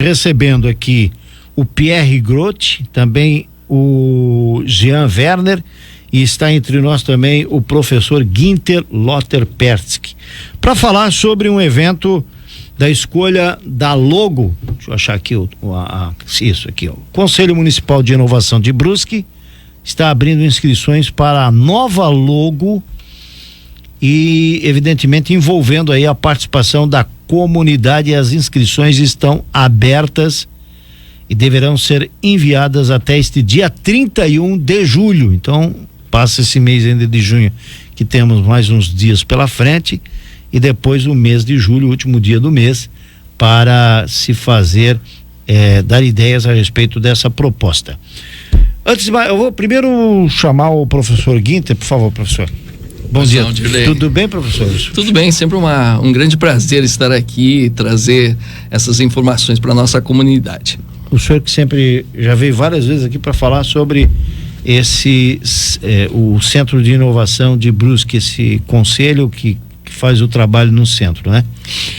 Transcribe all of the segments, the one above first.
recebendo aqui o Pierre Grotti, também o Jean Werner, e está entre nós também o professor Ginter Lotter-Pertzky, para falar sobre um evento da escolha da logo. Deixa eu achar aqui isso aqui, ó. O Conselho Municipal de Inovação de Brusque está abrindo inscrições para a nova logo e, evidentemente, envolvendo aí a participação da comunidade. As inscrições estão abertas e deverão ser enviadas até este dia 31 de julho. Então, passa esse mês ainda de junho, que temos mais uns dias pela frente, e depois o mês de julho, o último dia do mês, para se fazer, dar ideias a respeito dessa proposta. Antes de mais, eu vou primeiro chamar o professor Ginter, por favor, professor. Bom dia. Tudo bem, professor? Tudo bem, sempre um grande prazer estar aqui e trazer essas informações para a nossa comunidade. O senhor que sempre já veio várias vezes aqui para falar sobre o Centro de Inovação de Brusque, esse conselho que faz o trabalho no centro, né?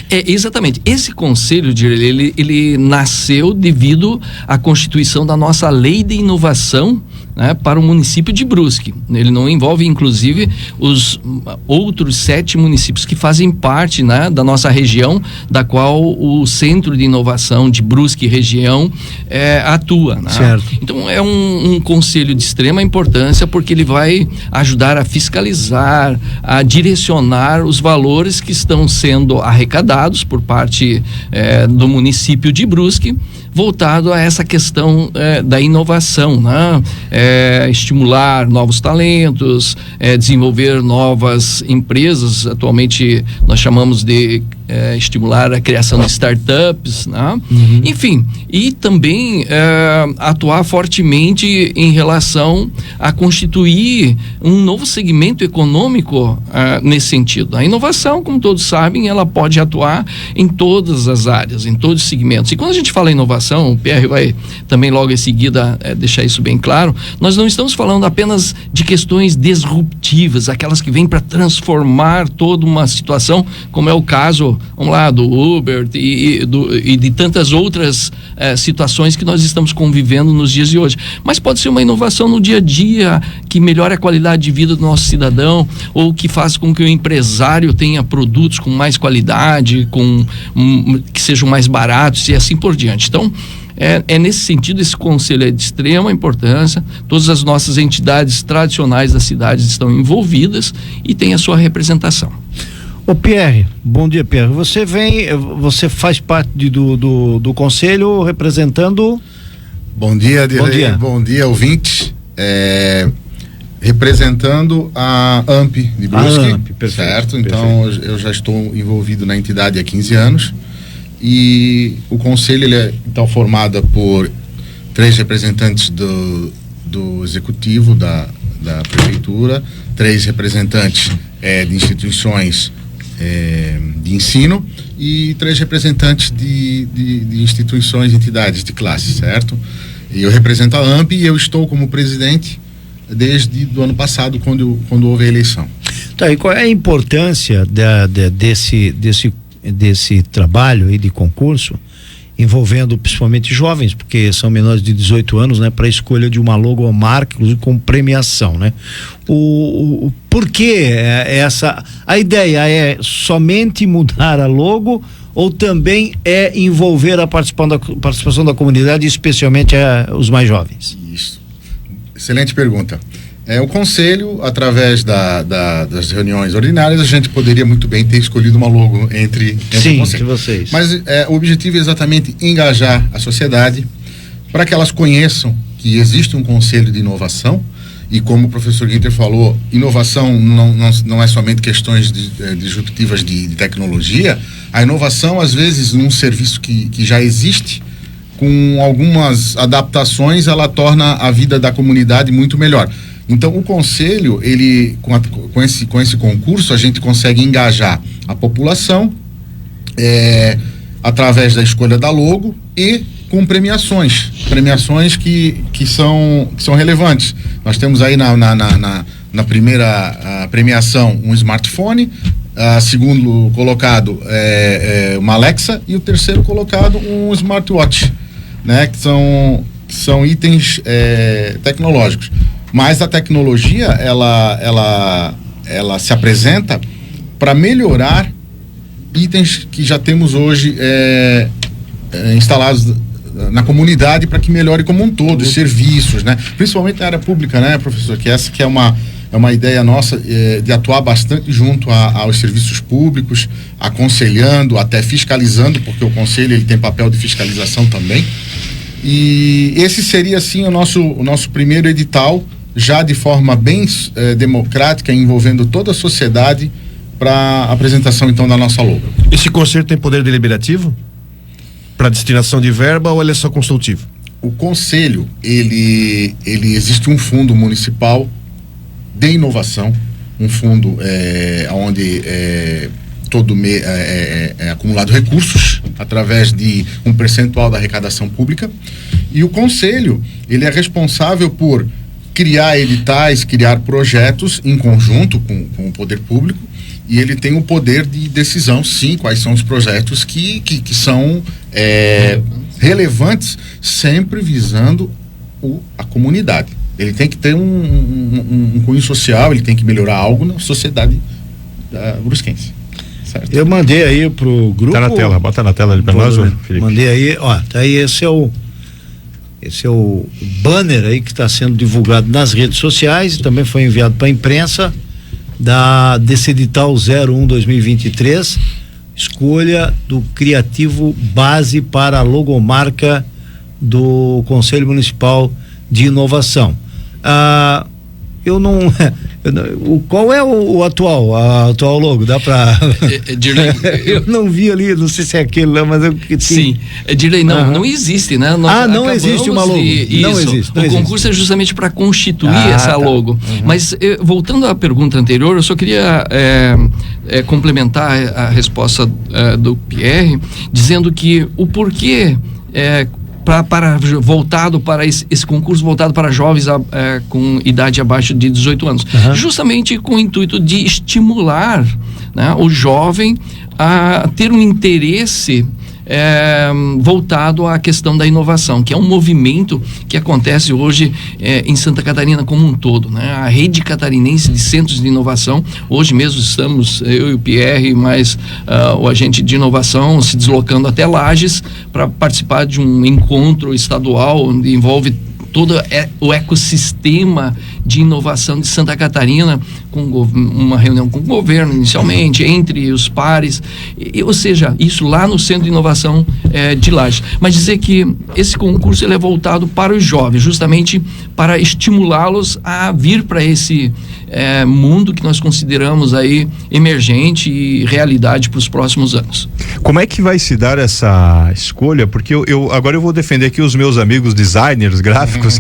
Exatamente. Esse conselho, ele nasceu devido à constituição da nossa lei de inovação, né, para o município de Brusque. Ele não envolve, inclusive, os outros 7 municípios que fazem parte, né, da nossa região, da qual o Centro de Inovação de Brusque região atua, né? Certo. Então é um conselho de extrema importância, porque ele vai ajudar a fiscalizar, a direcionar os valores que estão sendo arrecadados por parte do município de Brusque, voltado a essa questão da inovação, né? Estimular novos talentos, desenvolver novas empresas. Atualmente nós chamamos de estimular a criação de startups, né? Uhum. Enfim, e também atuar fortemente em relação a constituir um novo segmento econômico nesse sentido. A inovação, como todos sabem, ela pode atuar em todas as áreas, em todos os segmentos. E quando a gente fala em inovação, o Pierre vai também logo em seguida deixar isso bem claro, nós não estamos falando apenas de questões disruptivas, aquelas que vêm para transformar toda uma situação, como é o caso, vamos lá, do Uber e de tantas outras situações que nós estamos convivendo nos dias de hoje. Mas pode ser uma inovação no dia a dia, que melhora a qualidade de vida do nosso cidadão, ou que faz com que o empresário tenha produtos com mais qualidade, que sejam mais baratos e assim por diante. Então, nesse sentido, esse conselho é de extrema importância. Todas as nossas entidades tradicionais das cidades estão envolvidas e tem a sua representação. Ô Pierre, bom dia, Pierre. Você faz parte do conselho representando... Bom dia, bom dia, ouvintes. Representando a AMP de Brusque, AMP, perfeito, certo? Perfeito. Então eu já estou envolvido na entidade há 15 anos e o conselho ele é então formado por 3 representantes do executivo da prefeitura, 3 representantes de instituições de ensino e 3 representantes de instituições, entidades de classe, certo? E eu represento a AMP e eu estou como presidente desde o ano passado, quando houve a eleição. Tá, e qual é a importância desse trabalho aí de concurso, envolvendo principalmente jovens, porque são menores de 18 anos, né, para a escolha de uma logomarca, inclusive com premiação, né? Por que a ideia é somente mudar a logo ou também envolver a participação da comunidade, especialmente os mais jovens? Isso. Excelente pergunta. O conselho, através das reuniões ordinárias, a gente poderia muito bem ter escolhido uma logo entre Sim, o conselho. Vocês. Mas o objetivo é exatamente engajar a sociedade para que elas conheçam que existe um conselho de inovação e, como o professor Ginter falou, inovação não é somente questões disruptivas de tecnologia. A inovação, às vezes, num serviço que já existe, com algumas adaptações, ela torna a vida da comunidade muito melhor. Então, o conselho, ele, com esse concurso, a gente consegue engajar a população através da escolha da logo e com premiações que são relevantes. Nós temos aí na primeira premiação um smartphone, segundo colocado uma Alexa e o terceiro colocado um smartwatch, né? Que são itens tecnológicos. Mas a tecnologia ela se apresenta para melhorar itens que já temos hoje instalados na comunidade para que melhore como um todo, os serviços, né? Principalmente na área pública, né, professor? Que essa que é uma ideia nossa de atuar bastante junto aos serviços públicos, aconselhando, até fiscalizando, porque o conselho ele tem papel de fiscalização também. E esse seria, assim, o nosso primeiro edital, já de forma bem democrática, envolvendo toda a sociedade, para apresentação, então, da nossa logo. Esse conselho tem poder deliberativo para destinação de verba ou ele é só consultivo? O conselho, ele existe um fundo municipal de inovação, um fundo onde todo mês é acumulado recursos através de um percentual da arrecadação pública, e o conselho ele é responsável por criar editais, criar projetos em conjunto com o poder público, e ele tem o poder de decisão, sim, quais são os projetos que são relevantes, sempre visando a comunidade. Ele tem que ter um cunho social, ele tem que melhorar algo na sociedade brusquense. Certo? Eu mandei aí pro grupo. Tá na tela, bota na tela ali pra nós, Felipe. Mandei aí, tá aí, esse é o banner aí que está sendo divulgado nas redes sociais e também foi enviado para a imprensa desse edital 01/2023, escolha do criativo base para a logomarca do Conselho Municipal de Inovação. Qual é o atual logo? Dá para eu não vi ali, não sei se é aquele lá, mas sim, Dirley, não existe, né? Não existe uma logo. Não existe. O concurso é justamente para constituir essa logo. Mas voltando à pergunta anterior, eu só queria complementar a resposta do Pierre, dizendo que o porquê voltado para esse concurso voltado para jovens com idade abaixo de 18 anos, justamente com o intuito de estimular, né, o jovem a ter um interesse voltado à questão da inovação, que é um movimento que acontece hoje em Santa Catarina como um todo, né? A rede catarinense de centros de inovação, hoje mesmo estamos, eu e o Pierre, mais o agente de inovação, se deslocando até Lages para participar de um encontro estadual onde envolve todo o ecossistema de inovação de Santa Catarina, com uma reunião com o governo inicialmente, entre os pares, ou seja, isso lá no Centro de Inovação de Lages. Mas dizer que esse concurso ele é voltado para os jovens, justamente para estimulá-los a vir para esse mundo que nós consideramos aí emergente e realidade para os próximos anos. Como é que vai se dar essa escolha? Porque agora eu vou defender aqui os meus amigos designers gráficos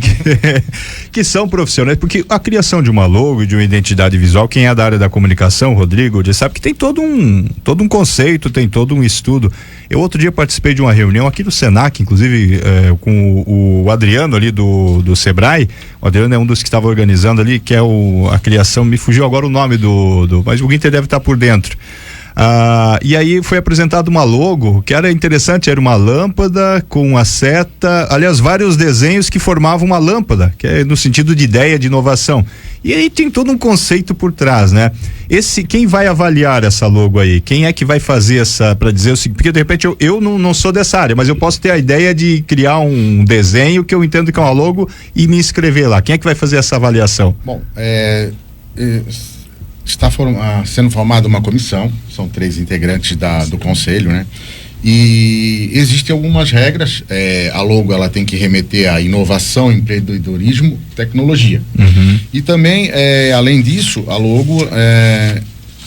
que são profissionais, porque a criação de uma logo e de uma identidade visual, quem é da área da comunicação, Rodrigo, já sabe que tem todo um conceito, tem todo um estudo. Eu outro dia participei de uma reunião aqui no Senac, inclusive com o Adriano ali do Sebrae. O Adriano é um dos que estava organizando ali, que é a criação, me fugiu agora o nome mas o Guinter deve estar por dentro. E aí foi apresentado uma logo que era interessante, era uma lâmpada com a seta, aliás, vários desenhos que formavam uma lâmpada, que é no sentido de ideia de inovação. E aí tem todo um conceito por trás, né? Quem vai avaliar essa logo aí? Quem é que vai fazer para dizer o seguinte? Porque de repente eu não sou dessa área, mas eu posso ter a ideia de criar um desenho que eu entendo que é uma logo e me inscrever lá. Quem é que vai fazer essa avaliação? Bom, está sendo formada uma comissão, são 3 integrantes do conselho, né? E existem algumas regras. A logo ela tem que remeter a inovação, empreendedorismo, tecnologia. E também, além disso, a logo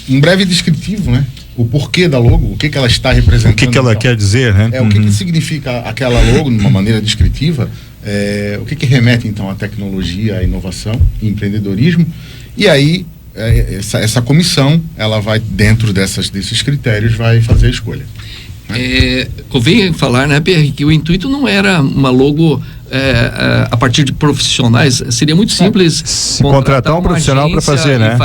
um breve descritivo, né? O porquê da logo, o que ela está representando. O que ela quer dizer, né? O que significa aquela logo, de uma maneira descritiva, o que remete então à tecnologia, à inovação, empreendedorismo. E aí essa comissão, ela vai, dentro desses critérios, vai fazer a escolha. Convém falar, né, Pierre, que o intuito não era uma logo a partir de profissionais. Seria muito simples contratar um profissional para fazer, né?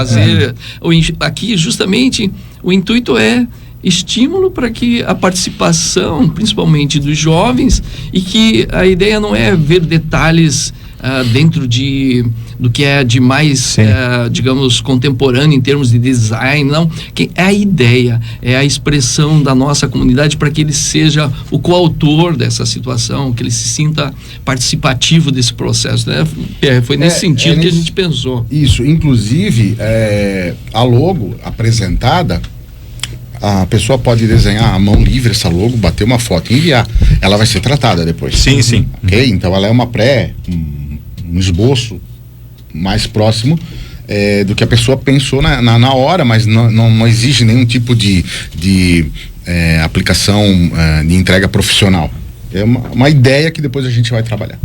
Aqui, justamente, o intuito é estímulo para que a participação, principalmente dos jovens, e que a ideia não é ver detalhes dentro do que é de mais, digamos, contemporâneo em termos de design, não. Que é a ideia, é a expressão da nossa comunidade para que ele seja o coautor dessa situação, que ele se sinta participativo desse processo, né? Foi nesse sentido que a gente pensou. Isso, inclusive, a logo apresentada, a pessoa pode desenhar à mão livre essa logo, bater uma foto e enviar. Ela vai ser tratada depois. Sim. Ok? Então ela é uma um esboço mais próximo do que a pessoa pensou na hora, mas não exige nenhum tipo de aplicação de entrega profissional. É uma ideia que depois a gente vai trabalhar.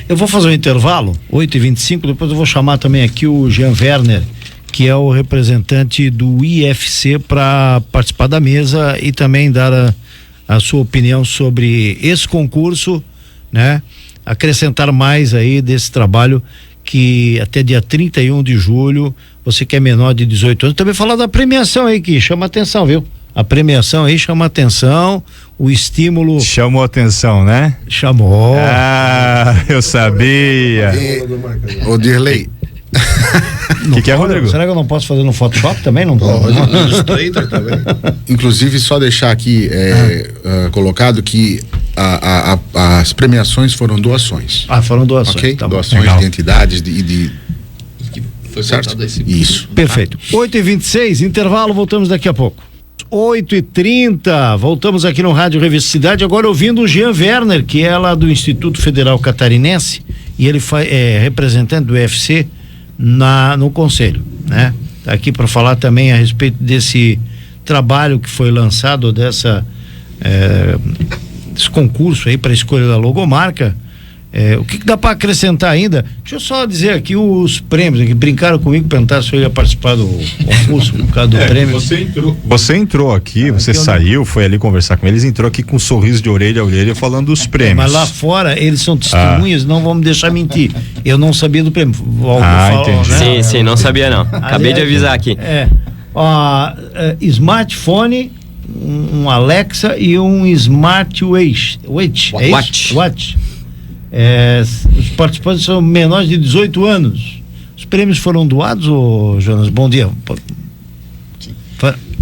Eu vou fazer um intervalo, 8h25, depois eu vou chamar também aqui o Jean Werner, que é o representante do IFC, para participar da mesa e também dar a sua opinião sobre esse concurso, né? Acrescentar mais aí desse trabalho que até dia 31 de julho, você que é menor de 18 anos, também falar da premiação aí, que chama atenção, viu? A premiação aí chama atenção, o estímulo... Chamou atenção, né? Chamou. Eu sabia. Ô Dirley, O que é, Rodrigo? Será que eu não posso fazer no Photoshop também? Não pode. Illustrator também. Inclusive, só deixar aqui colocado que as premiações foram doações. Foram doações. Ok? Tá, doações legal. de entidades Foi certo? Isso. Perfeito. 8h26, intervalo, voltamos daqui a pouco. 8h30, voltamos aqui no Rádio Revista Cidade, agora ouvindo o Jean Werner, que é lá do Instituto Federal Catarinense, e ele é representante do UFC no Conselho, né? Tá aqui para falar também a respeito desse trabalho que foi lançado, desse concurso aí para a escolha da logomarca. O que dá para acrescentar ainda? Deixa eu só dizer aqui os prêmios, que brincaram comigo, perguntaram se eu ia participar do concurso, por causa do prêmio. Você entrou aqui, você saiu, foi ali conversar com eles, entrou aqui com um sorriso de orelha a orelha falando dos prêmios. Mas lá fora, eles são testemunhas, não vão me deixar mentir. Eu não sabia do prêmio. Entendi. Sim, não sabia não. Acabei de avisar aqui. Smartphone, um Alexa e um Smartwatch. Watch. Os participantes são menores de 18 anos. Os prêmios foram doados, Jonas? Bom dia.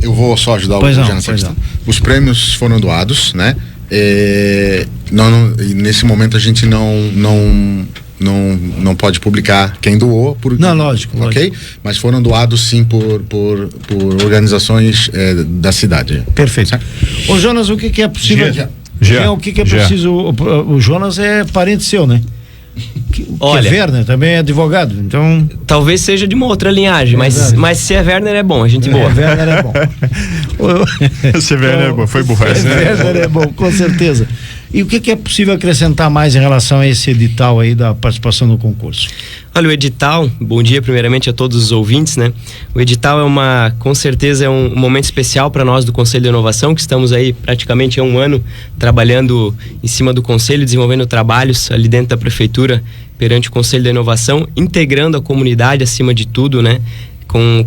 Eu vou só ajudar o Jonas nessa questão. Os prêmios foram doados, né? Nesse momento a gente não pode publicar quem doou. Lógico. Ok? Mas foram doados sim por organizações da cidade. Perfeito. Certo? Ô Jonas, o que é possível? O que é preciso? O Jonas é parente seu, né? Olha, que é Werner, também é advogado, então... Talvez seja de uma outra linhagem, mas se é Werner é bom, a gente boa. Werner é bom. Se Werner é bom, foi burrado, né? Werner é bom, com certeza. E o que é possível acrescentar mais em relação a esse edital aí da participação no concurso? Olha, o edital, bom dia primeiramente a todos os ouvintes, né? O edital com certeza é um momento especial para nós do Conselho de Inovação, que estamos aí praticamente há um ano trabalhando em cima do Conselho, desenvolvendo trabalhos ali dentro da Prefeitura, perante o Conselho de Inovação, integrando a comunidade acima de tudo, né?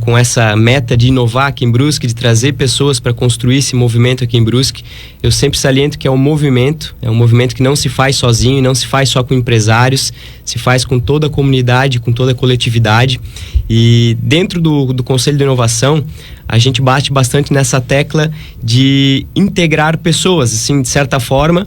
Com essa meta de inovar aqui em Brusque, de trazer pessoas para construir esse movimento aqui em Brusque. Eu sempre saliento que é um movimento que não se faz sozinho, não se faz só com empresários, se faz com toda a comunidade, com toda a coletividade. E dentro do Conselho de Inovação, a gente bate bastante nessa tecla de integrar pessoas, assim, de certa forma.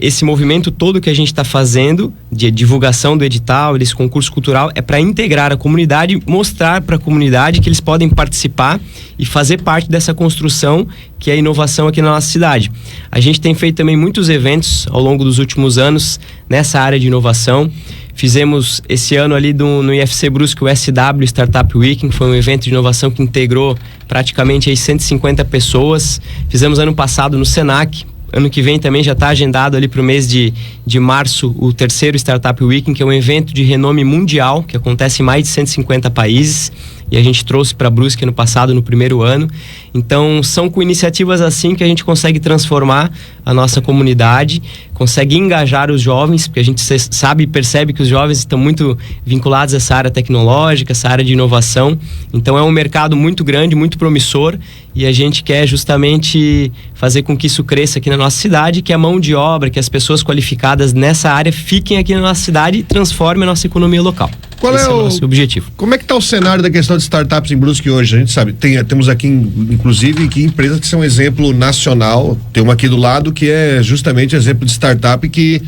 Esse movimento todo que a gente está fazendo de divulgação do edital, desse concurso cultural, é para integrar a comunidade, mostrar para a comunidade que eles podem participar e fazer parte dessa construção que é a inovação aqui na nossa cidade. A gente tem feito também muitos eventos ao longo dos últimos anos nessa área de inovação. Fizemos esse ano ali no IFC Brusque o SW Startup Week, que foi um evento de inovação que integrou praticamente aí 150 pessoas. Fizemos ano passado no Senac. Ano que vem também já está agendado ali para o mês de março o terceiro Startup Week, que é um evento de renome mundial, que acontece em mais de 150 países, e a gente trouxe para Brusque no passado, no primeiro ano. Então, são com iniciativas assim que a gente consegue transformar a nossa comunidade, consegue engajar os jovens, porque a gente sabe e percebe que os jovens estão muito vinculados a essa área tecnológica, essa área de inovação. Então, é um mercado muito grande, muito promissor, e a gente quer justamente fazer com que isso cresça aqui na nossa cidade, que a mão de obra, que as pessoas qualificadas nessa área fiquem aqui na nossa cidade e transformem a nossa economia local. Qual Esse é o nosso objetivo. Como é que está o cenário da questão de startups em Brusque hoje? A gente sabe, temos aqui, inclusive, que empresas que são exemplo nacional. Tem uma aqui do lado que é justamente exemplo de startup que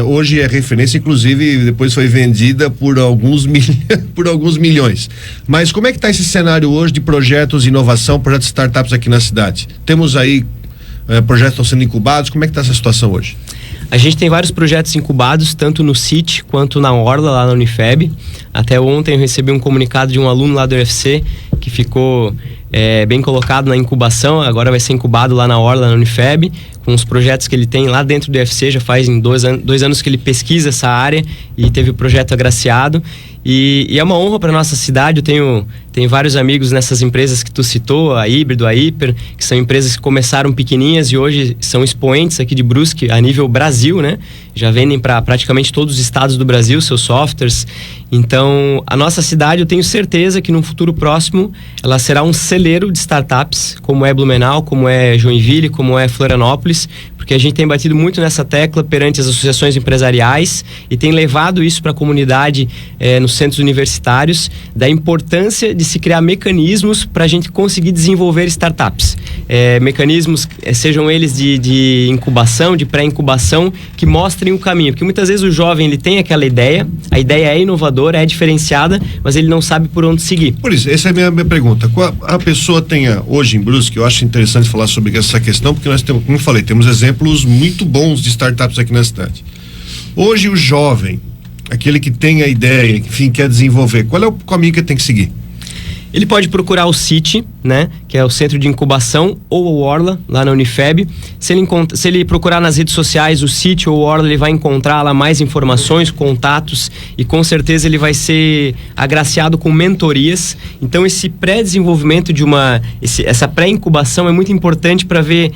hoje é referência, inclusive depois foi vendida por alguns milhões. Mas como é que está esse cenário hoje de projetos de inovação, projetos de startups aqui na cidade? Temos aí projetos que estão sendo incubados, como é que está essa situação hoje? A gente tem vários projetos incubados, tanto no CIT quanto na Orla, lá na Unifeb. Até ontem eu recebi um comunicado de um aluno lá do UFC que ficou bem colocado na incubação, agora vai ser incubado lá na Orla, na Unifeb, com os projetos que ele tem lá dentro do UFC. Já faz 2 anos que ele pesquisa essa área e teve o projeto agraciado. E é uma honra para nossa cidade. Eu tenho vários amigos nessas empresas que tu citou, a Híbrido, a Hiper, que são empresas que começaram pequenininhas e hoje são expoentes aqui de Brusque a nível Brasil, né? Já vendem para praticamente todos os estados do Brasil seus softwares. Então, a nossa cidade, eu tenho certeza que no futuro próximo ela será um celeiro de startups, como é Blumenau, como é Joinville, como é Florianópolis, porque a gente tem batido muito nessa tecla perante as associações empresariais e tem levado isso para a comunidade nos centros universitários, da importância de se criar mecanismos para a gente conseguir desenvolver startups. Mecanismos, sejam eles de incubação, de pré-incubação, que mostrem o caminho, porque muitas vezes o jovem ele tem aquela ideia, a ideia é inovadora, é diferenciada, mas ele não sabe por onde seguir. Por isso, essa é a minha pergunta. A pessoa tenha hoje em Brusque, eu acho interessante falar sobre essa questão, porque nós temos, como eu falei, temos exemplos muito bons de startups aqui na cidade. Hoje o jovem, aquele que tem a ideia, enfim, quer desenvolver, qual é o caminho que ele tem que seguir? Ele pode procurar o CIT, né, que é o Centro de Incubação, ou o Orla, lá na Unifeb. Se ele procurar nas redes sociais o CIT ou o Orla, ele vai encontrar lá mais informações, contatos, e com certeza ele vai ser agraciado com mentorias. Então esse pré-desenvolvimento essa pré-incubação é muito importante para ver,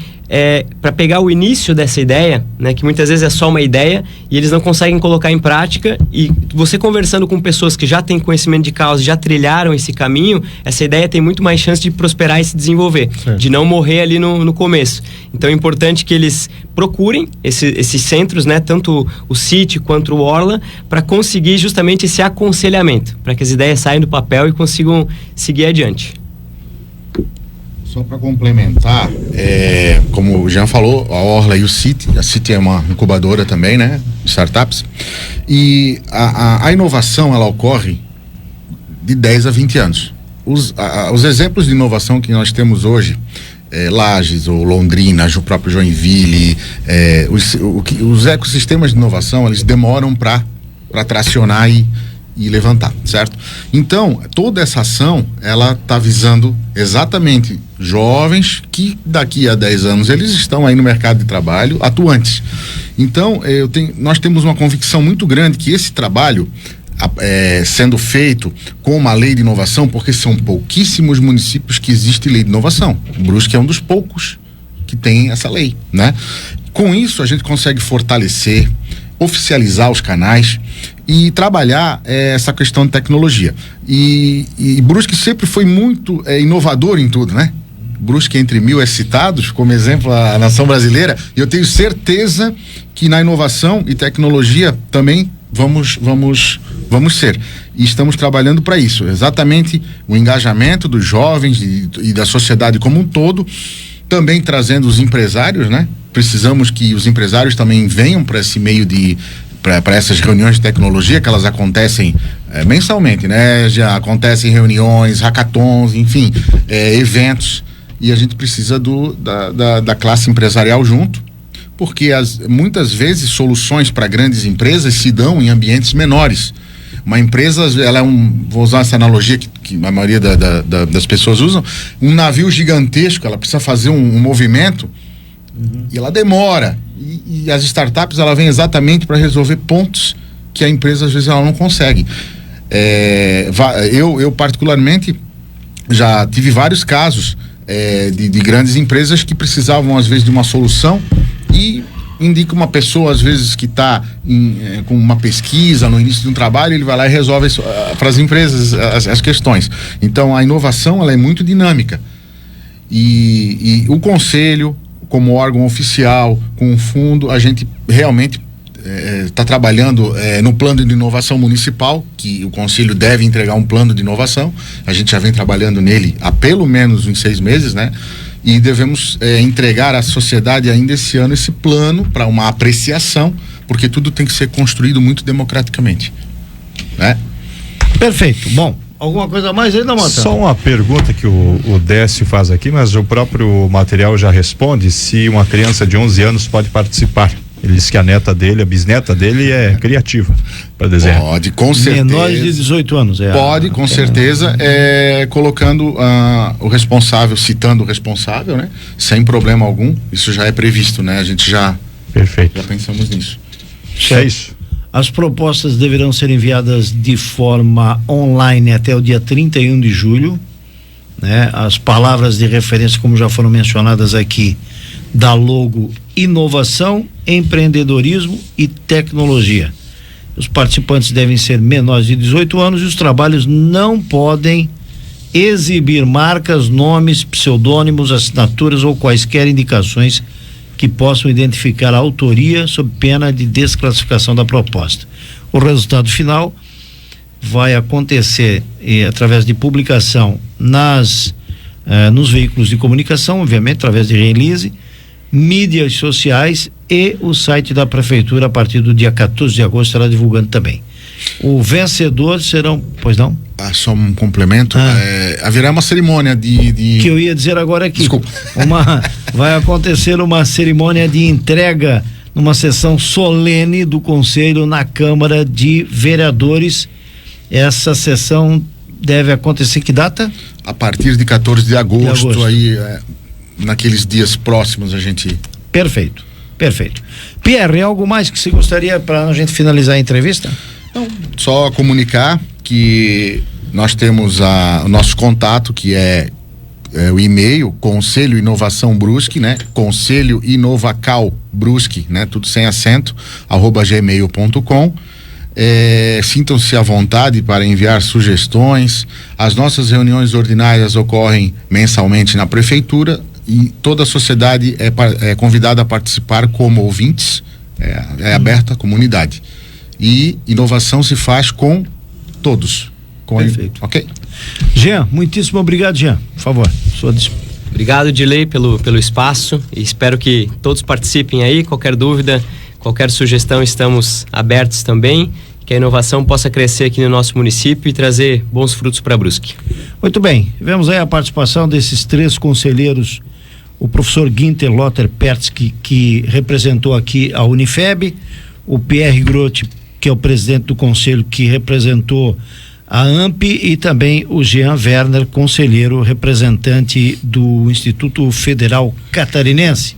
para pegar o início dessa ideia, né, que muitas vezes é só uma ideia e eles não conseguem colocar em prática, e você conversando com pessoas que já têm conhecimento de causa, já trilharam esse caminho, essa ideia tem muito mais chance de prosperar e se desenvolver, certo, de não morrer ali no começo. Então é importante que eles procurem esses centros, né, tanto o CIT quanto o Orla, para conseguir justamente esse aconselhamento, para que as ideias saiam do papel e consigam seguir adiante. Só para complementar, como o Jean falou, a Orla e o CIT, a CIT é uma incubadora também, né, de startups, e a inovação, ela ocorre de 10 a 20 anos. Os exemplos de inovação que nós temos hoje, Lages ou Londrina, o próprio Joinville, os ecossistemas de inovação, eles demoram para tracionar e levantar, certo? Então, toda essa ação, ela está visando exatamente jovens que daqui a 10 anos eles estão aí no mercado de trabalho atuantes. Então, nós temos uma convicção muito grande que esse trabalho sendo feito com uma lei de inovação, porque são pouquíssimos municípios que existe lei de inovação. Brusque é um dos poucos que tem essa lei, né? Com isso, a gente consegue fortalecer, oficializar os canais e trabalhar essa questão de tecnologia. E Brusque sempre foi muito inovador em tudo, né? Brusque entre 1000 é citados como exemplo a nação brasileira, e eu tenho certeza que na inovação e tecnologia também vamos ser, e estamos trabalhando para isso, exatamente o engajamento dos jovens e da sociedade como um todo, também trazendo os empresários, né? Precisamos que os empresários também venham para esse meio para essas reuniões de tecnologia, que elas acontecem mensalmente, né? Já acontecem reuniões, hackathons, enfim, eventos, e a gente precisa da classe empresarial junto, porque muitas vezes soluções para grandes empresas se dão em ambientes menores. Uma empresa, ela vou usar essa analogia que a maioria das pessoas usam, um navio gigantesco, ela precisa fazer um movimento, e ela demora, e as startups, ela vem exatamente para resolver pontos que a empresa às vezes ela não consegue. Eu particularmente já tive vários casos de grandes empresas que precisavam às vezes de uma solução e indica uma pessoa às vezes que está com uma pesquisa no início de um trabalho, ele vai lá e resolve para as empresas as questões. Então a inovação ela é muito dinâmica e o conselho como órgão oficial com o fundo, a gente realmente está trabalhando no plano de inovação municipal, que o conselho deve entregar um plano de inovação. A gente já vem trabalhando nele há pelo menos uns 6 meses, né? E devemos entregar à sociedade ainda esse ano esse plano para uma apreciação, porque tudo tem que ser construído muito democraticamente, né? Perfeito. Bom, alguma coisa a mais aí, não, Mota? Só uma pergunta que o Décio faz aqui, mas o próprio material já responde se uma criança de 11 anos pode participar. Ele diz que a bisneta dele é criativa para desenhar. Pode, com certeza. Menores de 18 anos. Pode, com certeza, colocando o responsável, citando o responsável, né? Sem problema algum. Isso já é previsto, né? A gente já pensamos nisso. É isso. As propostas deverão ser enviadas de forma online até o dia 31 de julho, né? As palavras de referência, como já foram mencionadas aqui, da logo inovação, empreendedorismo e tecnologia. Os participantes devem ser menores de 18 anos e os trabalhos não podem exibir marcas, nomes, pseudônimos, assinaturas ou quaisquer indicações que possam identificar a autoria sob pena de desclassificação da proposta. O resultado final vai acontecer através de publicação nos veículos de comunicação, obviamente, através de release, mídias sociais e o site da prefeitura a partir do dia 14 de agosto estará divulgando também. O vencedor serão, pois não? Só um complemento, haverá uma cerimônia que eu ia dizer agora aqui. Desculpa. Vai acontecer uma cerimônia de entrega numa sessão solene do Conselho na Câmara de Vereadores. Essa sessão deve acontecer que data? A partir de 14 de agosto. Aí naqueles dias próximos a gente... Perfeito. Pierre, algo mais que você gostaria para a gente finalizar a entrevista? Não, só comunicar que nós temos o nosso contato, que é o e-mail Conselho Inovação Brusque, né? Conselho Inovacal Brusque, né? Tudo sem acento, @gmail.com. Sintam-se à vontade para enviar sugestões. As nossas reuniões ordinárias ocorrem mensalmente na prefeitura e toda a sociedade é convidada a participar como ouvintes, aberta à comunidade. E inovação se faz com todos. Perfeito. Ok? Jean, muitíssimo obrigado, Jean. Por favor, Obrigado, Dilei, pelo espaço e espero que todos participem aí. Qualquer dúvida, qualquer sugestão, estamos abertos também. Que a inovação possa crescer aqui no nosso município e trazer bons frutos para Brusque. Muito bem, tivemos aí a participação desses 3 conselheiros, o professor Ginter Lotter Pertzky, que representou aqui a Unifeb, o Pierre Grotti, que é o presidente do conselho, que representou a AMP, e também o Jean Werner, conselheiro representante do Instituto Federal Catarinense.